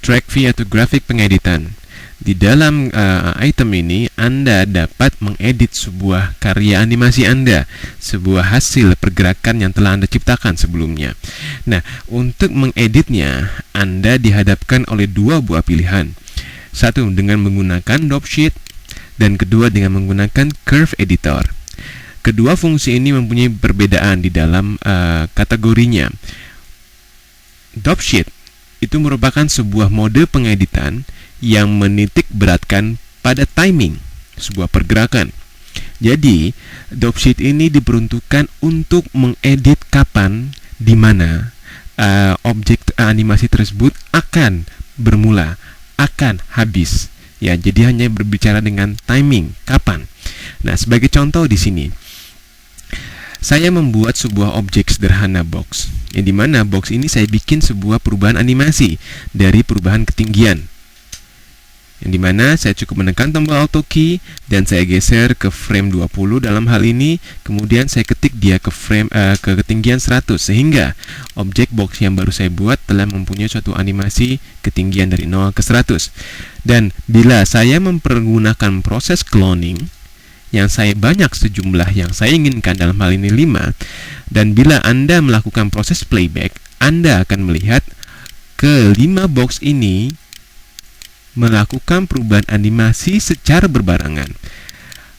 track view atau grafik pengeditan. Di dalam item ini Anda dapat mengedit sebuah karya animasi Anda, sebuah hasil pergerakan yang telah Anda ciptakan sebelumnya. Nah, untuk mengeditnya Anda dihadapkan oleh dua buah pilihan. Satu dengan menggunakan Dropsheet dan kedua dengan menggunakan Curve Editor. Kedua fungsi ini mempunyai perbedaan di dalam kategorinya. Dropsheet itu merupakan sebuah mode pengeditan yang menitik beratkan pada timing sebuah pergerakan. Jadi, Dropsheet ini diperuntukkan untuk mengedit kapan, di mana objek animasi tersebut akan bermula, akan habis. Ya, jadi hanya berbicara dengan timing, kapan. Nah, sebagai contoh di sini, saya membuat sebuah objek sederhana box, yang dimana box ini saya bikin sebuah perubahan animasi dari perubahan ketinggian, yang dimana saya cukup menekan tombol auto key dan saya geser ke frame 20 dalam hal ini, kemudian saya ketik dia ke frame ke ketinggian 100, sehingga objek box yang baru saya buat telah mempunyai suatu animasi ketinggian dari 0 ke 100. Dan bila saya mempergunakan proses cloning, yang saya banyak sejumlah yang saya inginkan, dalam hal ini 5, dan bila Anda melakukan proses playback, Anda akan melihat ke 5 box ini melakukan perubahan animasi secara berbarengan.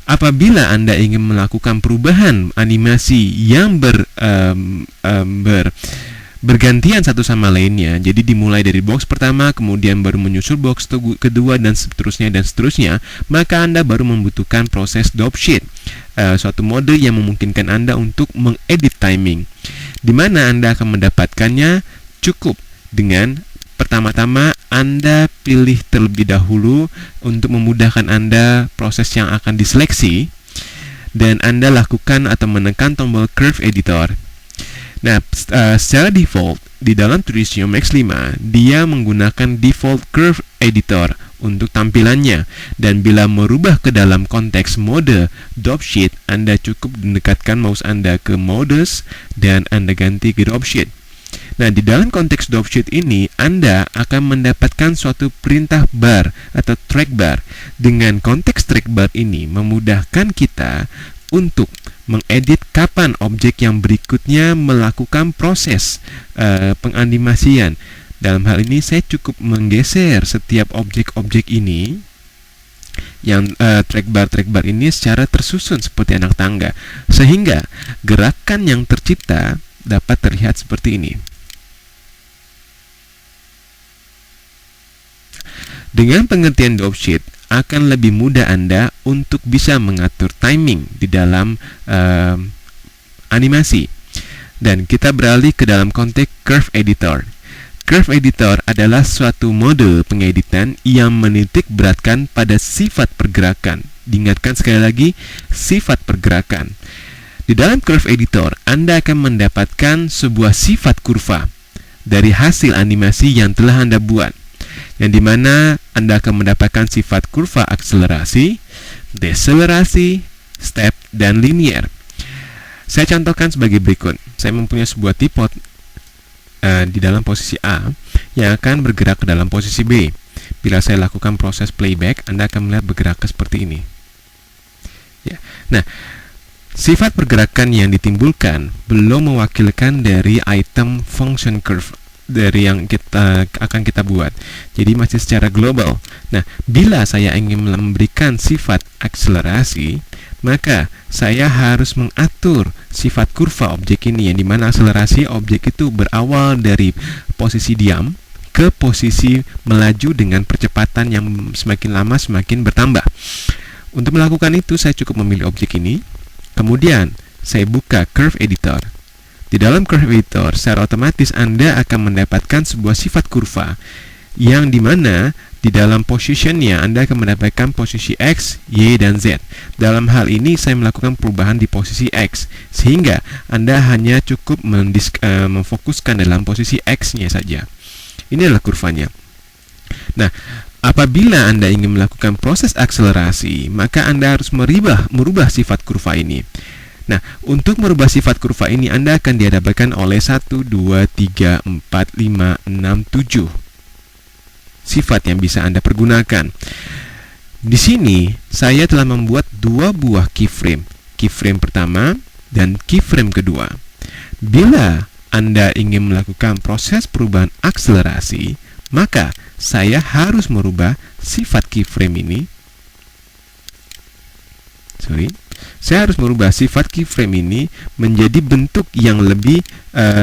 Apabila Anda ingin melakukan perubahan animasi yang bergantian satu sama lainnya, jadi dimulai dari box pertama, kemudian baru menyusul box kedua, dan seterusnya, maka Anda baru membutuhkan proses Dropsheet, suatu mode yang memungkinkan Anda untuk mengedit timing, di mana Anda akan mendapatkannya cukup dengan pertama-tama Anda pilih terlebih dahulu untuk memudahkan Anda proses yang akan diseleksi, dan Anda lakukan atau menekan tombol Curve Editor. Nah, secara default di dalam Tricium Max 5 dia menggunakan default Curve Editor untuk tampilannya, dan bila merubah ke dalam konteks mode Dropsheet, Anda cukup mendekatkan mouse Anda ke Modes dan Anda ganti ke Dropsheet. Nah, di dalam konteks Dropsheet ini Anda akan mendapatkan suatu perintah bar atau trackbar. Dengan konteks trackbar ini memudahkan kita untuk mengedit kapan objek yang berikutnya melakukan proses penganimasian. Dalam hal ini saya cukup menggeser setiap objek-objek ini, yang trackbar ini secara tersusun seperti anak tangga, sehingga gerakan yang tercipta dapat terlihat seperti ini. Dengan pengertian Dropsheet, akan lebih mudah Anda untuk bisa mengatur timing di dalam animasi. Dan kita beralih ke dalam konteks Curve Editor. Curve Editor adalah suatu mode pengeditan yang menitik beratkan pada sifat pergerakan. Diingatkan sekali lagi, sifat pergerakan. Di dalam Curve Editor, Anda akan mendapatkan sebuah sifat kurva dari hasil animasi yang telah Anda buat, yang dimana Anda akan mendapatkan sifat kurva akselerasi, deselerasi, step, dan linear. Saya contohkan sebagai berikut. Saya mempunyai sebuah tripod di dalam posisi A yang akan bergerak ke dalam posisi B. Bila saya lakukan proses playback, Anda akan melihat bergerak seperti ini. Ya. Nah, sifat pergerakan yang ditimbulkan belum mewakilkan dari item function curve dari yang akan kita buat. Jadi masih secara global. Nah, bila saya ingin memberikan sifat akselerasi, maka saya harus mengatur sifat kurva objek ini, yang dimana akselerasi objek itu berawal dari posisi diam ke posisi melaju dengan percepatan yang semakin lama semakin bertambah. Untuk melakukan itu, saya cukup memilih objek ini, kemudian saya buka Curve Editor. Di dalam Curve Editor, secara otomatis Anda akan mendapatkan sebuah sifat kurva, yang dimana di dalam positionnya Anda akan mendapatkan posisi X, Y, dan Z. Dalam hal ini saya melakukan perubahan di posisi X, sehingga Anda hanya cukup memfokuskan dalam posisi X-nya saja. Ini adalah kurvanya. Nah, apabila Anda ingin melakukan proses akselerasi, maka Anda harus merubah sifat kurva ini. Nah, untuk merubah sifat kurva ini Anda akan dihadapkan oleh 1, 2, 3, 4, 5, 6, 7 sifat yang bisa Anda pergunakan. Di sini saya telah membuat dua buah keyframe, keyframe pertama dan keyframe kedua. Bila Anda ingin melakukan proses perubahan akselerasi, maka saya harus merubah sifat keyframe ini. Saya harus merubah sifat keyframe ini menjadi bentuk yang lebih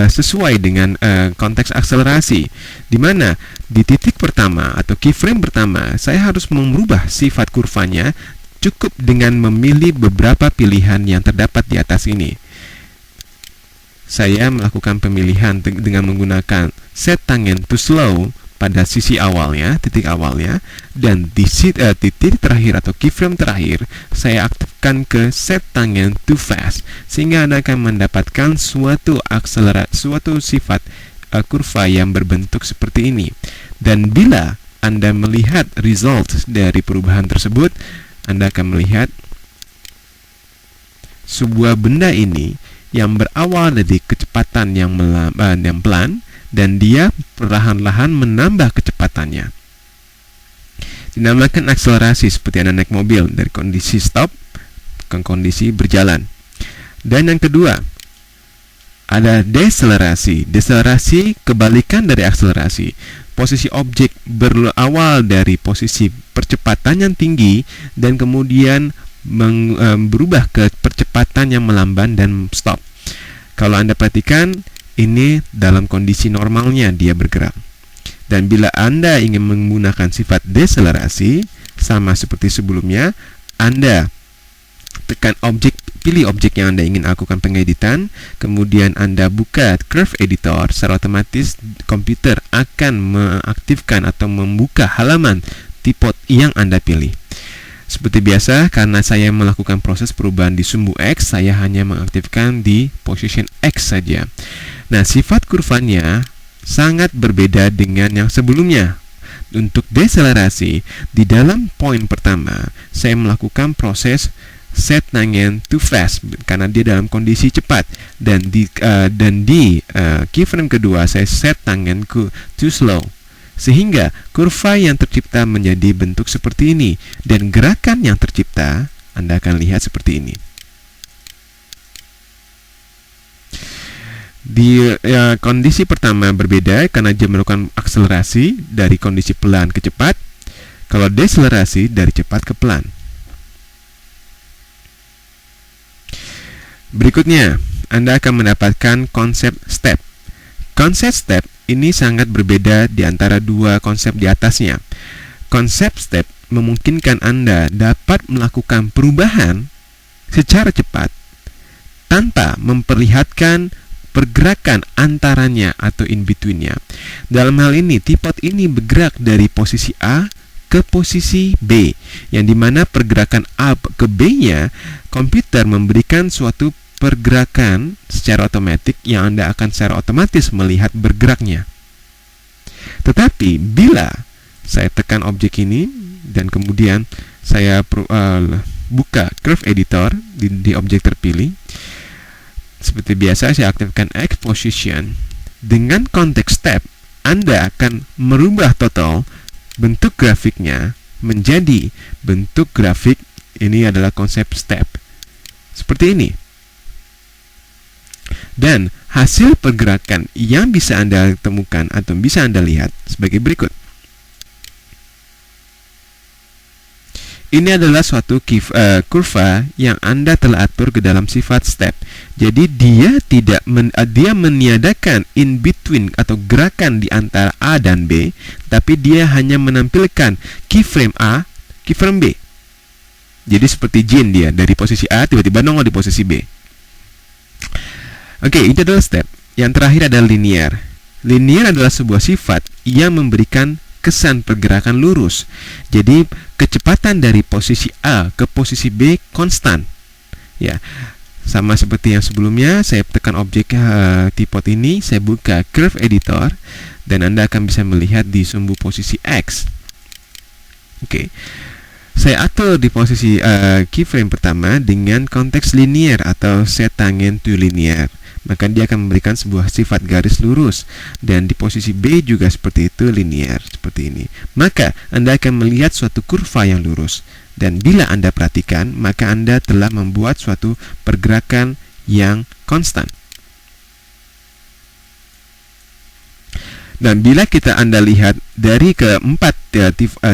sesuai dengan konteks akselerasi, di mana di titik pertama atau keyframe pertama saya harus merubah sifat kurvanya cukup dengan memilih beberapa pilihan yang terdapat di atas ini. Saya melakukan pemilihan dengan menggunakan set tangent to slow pada sisi awalnya, titik awalnya, dan di titik terakhir atau keyframe terakhir saya aktifkan ke set tangent to fast, sehingga Anda akan mendapatkan suatu sifat kurva yang berbentuk seperti ini. Dan bila Anda melihat result dari perubahan tersebut, Anda akan melihat sebuah benda ini yang berawal dari kecepatan yang pelan, dan dia perlahan-lahan menambah kecepatannya. Dinamakan akselerasi, seperti Anda naik mobil dari kondisi stop ke kondisi berjalan. Dan yang kedua, ada deselerasi. Deselerasi kebalikan dari akselerasi. Posisi objek berawal dari posisi percepatan yang tinggi dan kemudian berubah ke percepatan yang melamban dan stop. Kalau Anda perhatikan, ini dalam kondisi normalnya dia bergerak. Dan bila Anda ingin menggunakan sifat deselerasi, sama seperti sebelumnya, Anda tekan objek, pilih objek yang Anda ingin lakukan pengeditan, kemudian Anda buka Curve Editor, secara otomatis komputer akan mengaktifkan atau membuka halaman tipe yang Anda pilih. Seperti biasa, karena saya melakukan proses perubahan di sumbu X, saya hanya mengaktifkan di position X saja. Nah, sifat kurvanya sangat berbeda dengan yang sebelumnya. Untuk deselerasi, di dalam poin pertama, saya melakukan proses set tangent to fast karena dia dalam kondisi cepat, dan di keyframe kedua saya set tangent to slow, sehingga kurva yang tercipta menjadi bentuk seperti ini, dan gerakan yang tercipta Anda akan lihat seperti ini. Di kondisi pertama berbeda karena dia melakukan akselerasi dari kondisi pelan ke cepat, kalau deselerasi dari cepat ke pelan. Berikutnya, Anda akan mendapatkan konsep step. Konsep step ini sangat berbeda di antara dua konsep di atasnya. Konsep step memungkinkan Anda dapat melakukan perubahan secara cepat tanpa memperlihatkan pergerakan antaranya atau in between-nya. Dalam hal ini, tipot ini bergerak dari posisi A ke posisi B, yang dimana pergerakan A ke B-nya, komputer memberikan suatu pergerakan secara otomatis yang Anda akan secara otomatis melihat bergeraknya. Tetapi bila saya tekan objek ini dan kemudian saya buka Curve Editor di objek terpilih, seperti biasa saya aktifkan X position. Dengan konteks step, Anda akan merubah total bentuk grafiknya menjadi bentuk grafik. Ini adalah konsep step seperti ini. Dan hasil pergerakan yang bisa Anda temukan atau bisa Anda lihat sebagai berikut. Ini adalah suatu kurva yang Anda telah atur ke dalam sifat step. Jadi dia dia meniadakan in between atau gerakan di antara A dan B, tapi dia hanya menampilkan keyframe A, keyframe B. Jadi seperti jin, dia dari posisi A tiba-tiba nongol di posisi B. Oke, itu adalah step. Yang terakhir adalah linear. Linear adalah sebuah sifat yang memberikan kesan pergerakan lurus. Jadi kecepatan dari posisi A ke posisi B konstan. Ya, sama seperti yang sebelumnya, saya tekan objek tipot ini, saya buka Curve Editor, dan Anda akan bisa melihat di sumbu posisi X. Oke. Saya atur di posisi keyframe pertama dengan konteks linear atau set tangent to linear. maka dia akan memberikan sebuah sifat garis lurus. Dan di posisi B juga seperti itu, linear, seperti ini. Maka Anda akan melihat suatu kurva yang lurus. Dan bila Anda perhatikan, maka Anda telah membuat suatu pergerakan yang konstan. Dan bila Anda lihat dari keempat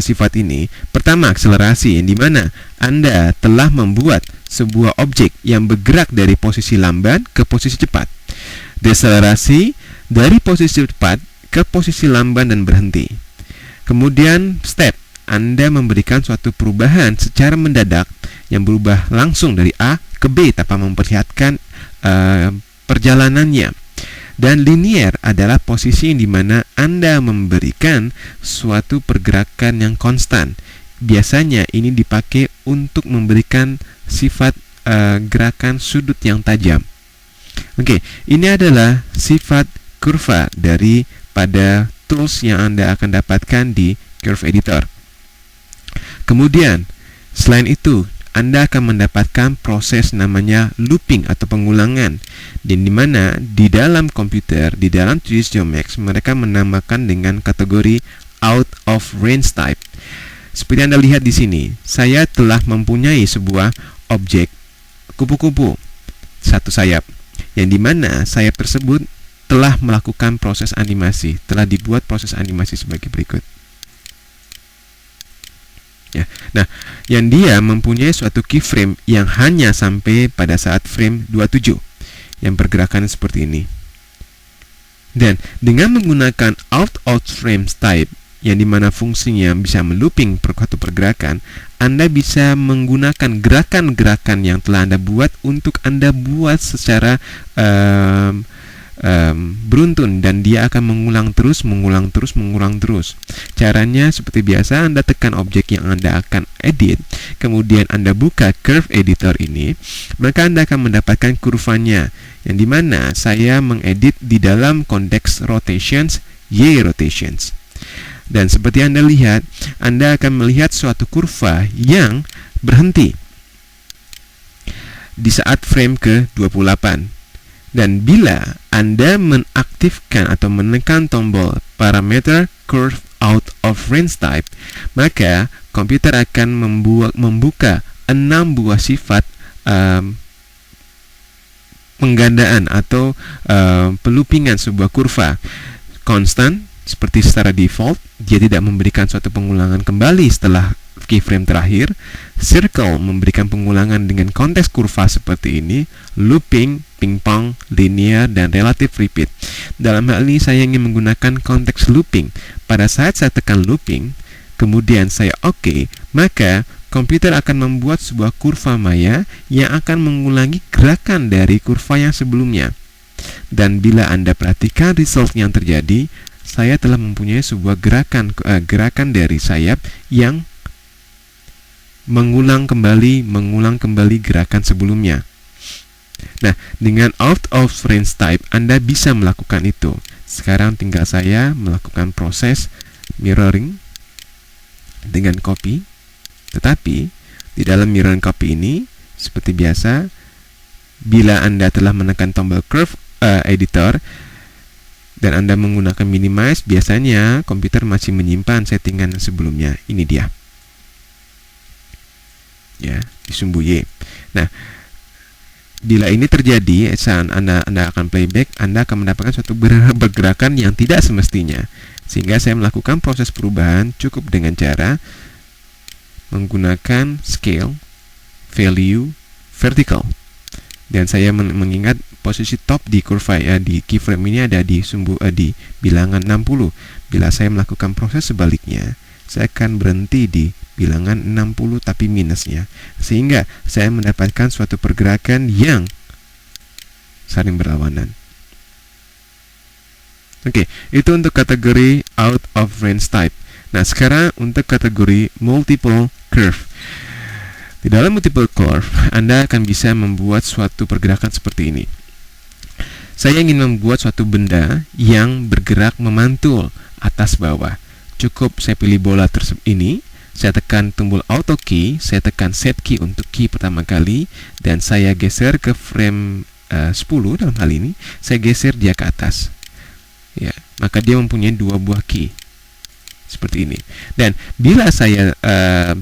sifat ini, pertama akselerasi, yang dimana Anda telah membuat sebuah objek yang bergerak dari posisi lambat ke posisi cepat. Deselerasi, dari posisi cepat ke posisi lambat dan berhenti. Kemudian step, Anda memberikan suatu perubahan secara mendadak yang berubah langsung dari A ke B tanpa memperlihatkan perjalanannya. Dan linear adalah posisi di mana Anda memberikan suatu pergerakan yang konstan. Biasanya ini dipakai untuk memberikan sifat gerakan sudut yang tajam. Oke, ini adalah sifat kurva daripada tools yang Anda akan dapatkan di Curve Editor. Kemudian, selain itu, Anda akan mendapatkan proses namanya looping atau pengulangan, dan di mana di dalam komputer, di dalam 3ds Geomax, mereka menamakan dengan kategori out of range type. Seperti Anda lihat di sini, saya telah mempunyai sebuah objek kupu-kupu satu sayap, yang dimana sayap tersebut telah melakukan proses animasi, telah dibuat proses animasi sebagai berikut. Ya. Nah, yang dia mempunyai suatu keyframe yang hanya sampai pada saat frame 27, yang pergerakan seperti ini. Dan dengan menggunakan out of frame type, yang dimana fungsinya bisa melooping suatu pergerakan, Anda bisa menggunakan gerakan-gerakan yang telah Anda buat untuk Anda buat secara beruntun, dan dia akan mengulang terus. Caranya seperti biasa, Anda tekan objek yang Anda akan edit, kemudian Anda buka Curve Editor ini, maka Anda akan mendapatkan kurvanya, yang dimana saya mengedit di dalam konteks rotations, Y rotations. Dan seperti Anda lihat, Anda akan melihat suatu kurva yang berhenti di saat frame ke-28. Dan bila Anda menaktifkan atau menekan tombol parameter curve out of range type, maka komputer akan membuka 6 buah sifat penggandaan atau peloopingan sebuah kurva. Konstan, seperti secara default, dia tidak memberikan suatu pengulangan kembali setelah keyframe terakhir. Circle memberikan pengulangan dengan konteks kurva seperti ini. Looping, ping-pong, linear, dan relative repeat. Dalam hal ini saya ingin menggunakan konteks looping. Pada saat saya tekan looping, kemudian saya OK, maka komputer akan membuat sebuah kurva maya yang akan mengulangi gerakan dari kurva yang sebelumnya. Dan bila Anda perhatikan result yang terjadi, saya telah mempunyai sebuah gerakan dari sayap yang mengulang kembali gerakan sebelumnya. Nah, dengan out of range type, Anda bisa melakukan itu. Sekarang tinggal saya melakukan proses mirroring dengan copy. Tetapi di dalam mirroring copy ini, seperti biasa, bila Anda telah menekan tombol curve editor dan Anda menggunakan minimize, biasanya komputer masih menyimpan settingan sebelumnya. Ini dia. Ya, di sumbu Y. Nah, bila ini terjadi, saat Anda akan playback, Anda akan mendapatkan suatu pergerakan yang tidak semestinya. Sehingga saya melakukan proses perubahan cukup dengan cara menggunakan scale, value, vertical. Dan saya mengingat posisi top di kurva di keyframe ini ada di di bilangan 60. Bila saya melakukan proses sebaliknya, saya akan berhenti di bilangan 60 tapi minusnya, sehingga saya mendapatkan suatu pergerakan yang saling berlawanan. Oke, itu untuk kategori out of range type. Nah, sekarang untuk kategori multiple curve. Di dalam multiple curve, Anda akan bisa membuat suatu pergerakan seperti ini. Saya ingin membuat suatu benda yang bergerak memantul atas bawah. Cukup saya pilih bola tersebut ini, saya tekan tombol auto key, saya tekan set key untuk key pertama kali, dan saya geser ke frame 10 dalam hal ini, saya geser dia ke atas. Ya, maka dia mempunyai 2 buah key seperti ini. Dan bila saya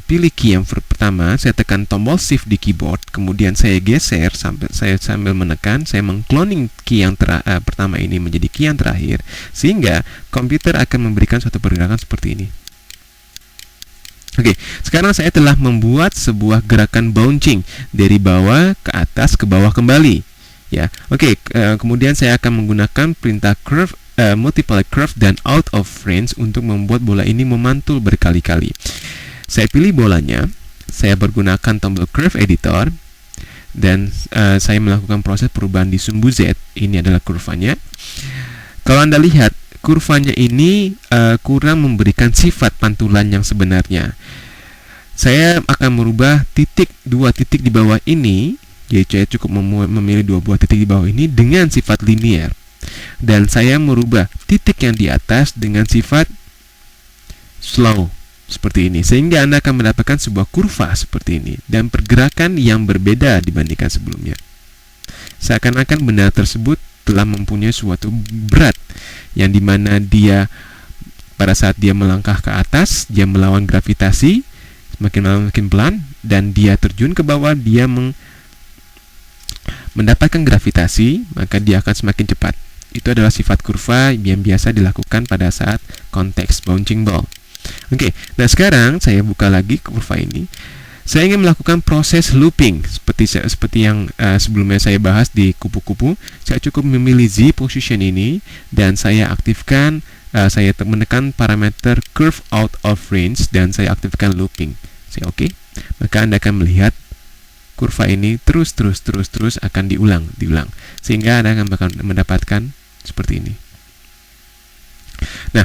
pilih key yang pertama, saya tekan tombol shift di keyboard, kemudian saya geser sambil menekan, saya mengcloning key yang pertama ini menjadi key yang terakhir, sehingga komputer akan memberikan suatu pergerakan seperti ini. Oke, sekarang saya telah membuat sebuah gerakan bouncing dari bawah ke atas ke bawah kembali. Ya, oke. Kemudian saya akan menggunakan perintah curve, multiply curve dan out of range untuk membuat bola ini memantul berkali-kali. Saya pilih bolanya, saya menggunakan tombol curve editor, dan saya melakukan proses perubahan di sumbu Z. Ini adalah kurvanya. Kalau Anda lihat, kurvanya ini kurang memberikan sifat pantulan yang sebenarnya. Saya akan merubah 2 titik di bawah ini, yaitu saya cukup memilih 2 buah titik di bawah ini dengan sifat linear, dan saya merubah titik yang di atas dengan sifat slow seperti ini, sehingga Anda akan mendapatkan sebuah kurva seperti ini dan pergerakan yang berbeda dibandingkan sebelumnya. Seakan-akan benda tersebut telah mempunyai suatu berat, yang dimana dia pada saat dia melangkah ke atas, dia melawan gravitasi, semakin lama semakin pelan, dan dia terjun ke bawah, dia mendapatkan gravitasi, maka dia akan semakin cepat. Itu adalah sifat kurva yang biasa dilakukan pada saat konteks bouncing ball. Oke, nah sekarang saya buka lagi kurva ini. Saya ingin melakukan proses looping seperti yang sebelumnya saya bahas di kupu-kupu. Saya cukup memilih Z position ini, dan saya aktifkan, saya menekan parameter curve out of range, dan saya aktifkan looping. Saya oke. Maka Anda akan melihat kurva ini terus akan diulang, sehingga Anda akan mendapatkan seperti ini. Nah,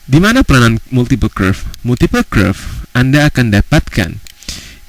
di mana peranan multiple curve? Multiple curve Anda akan dapatkan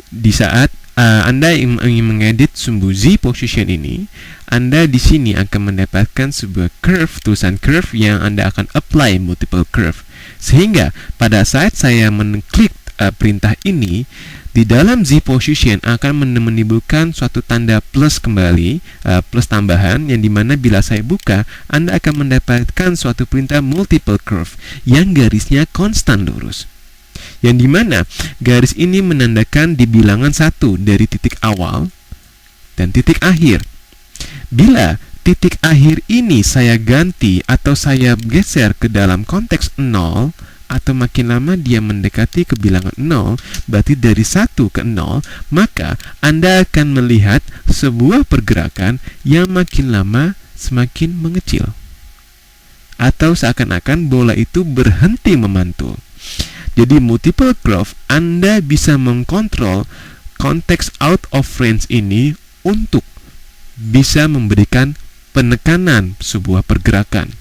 di saat Anda ingin mengedit sumbu Z position ini. Anda di sini akan mendapatkan sebuah curve, tulisan curve, yang Anda akan apply multiple curve, sehingga pada saat saya mengklik perintah ini, di dalam Z position akan menimbulkan suatu tanda plus kembali, plus tambahan, yang dimana bila saya buka, Anda akan mendapatkan suatu perintah multiple curve yang garisnya konstan lurus, yang dimana garis ini menandakan di bilangan 1 dari titik awal dan titik akhir. Bila titik akhir ini saya ganti atau saya geser ke dalam konteks 0, atau makin lama dia mendekati ke bilangan 0, berarti dari 1 ke 0, maka Anda akan melihat sebuah pergerakan yang makin lama semakin mengecil, atau seakan-akan bola itu berhenti memantul. Jadi multiple curve, Anda bisa mengkontrol konteks out of range ini untuk bisa memberikan penekanan sebuah pergerakan.